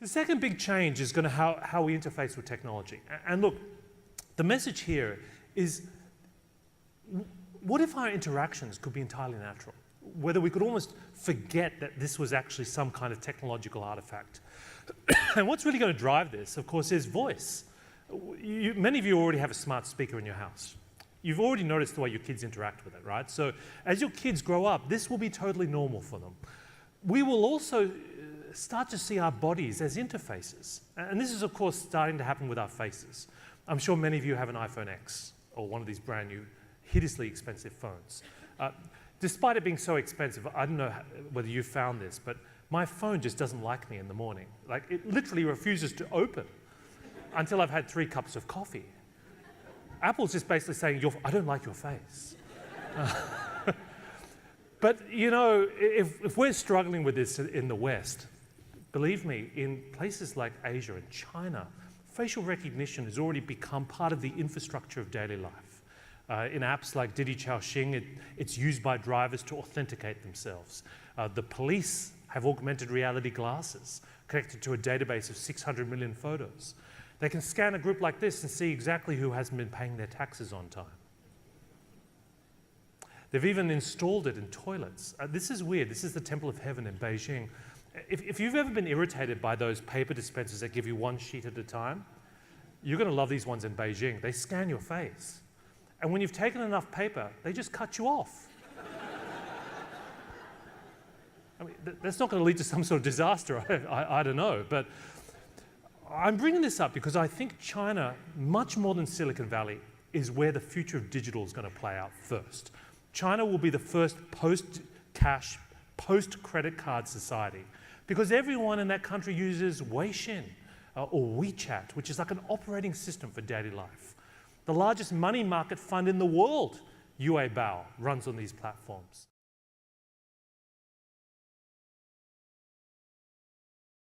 The second big change is going to how we interface with technology. And look, the message here is, what if our interactions could be entirely natural? Whether we could almost forget that this was actually some kind of technological artifact. And what's really going to drive this, of course, is voice. Many of you already have a smart speaker in your house. You've already noticed the way your kids interact with it, right? So as your kids grow up, this will be totally normal for them. We will also start to see our bodies as interfaces. And this is, of course, starting to happen with our faces. I'm sure many of you have an iPhone X or one of these brand new, hideously expensive phones. Despite it being so expensive, I don't know whether you found this, but my phone just doesn't like me in the morning. Like, it literally refuses to open until I've had 3 cups of coffee. Apple's just basically saying, I don't like your face. But, you know, if we're struggling with this in the West, believe me, in places like Asia and China, facial recognition has already become part of the infrastructure of daily life. In apps like Didi Xiaoxing, it's used by drivers to authenticate themselves. The police have augmented reality glasses connected to a database of 600 million photos. They can scan a group like this and see exactly who hasn't been paying their taxes on time. They've even installed it in toilets. This is weird. This is the Temple of Heaven in Beijing. If you've ever been irritated by those paper dispensers that give you 1 sheet at a time, you're going to love these ones in Beijing. They scan your face. And when you've taken enough paper, they just cut you off. I mean, that's not going to lead to some sort of disaster, I don't know. But I'm bringing this up because I think China, much more than Silicon Valley, is where the future of digital is going to play out first. China will be the first post-cash, post-credit card society because everyone in that country uses Weixin or WeChat, which is like an operating system for daily life. The largest money market fund in the world, Bao, runs on these platforms.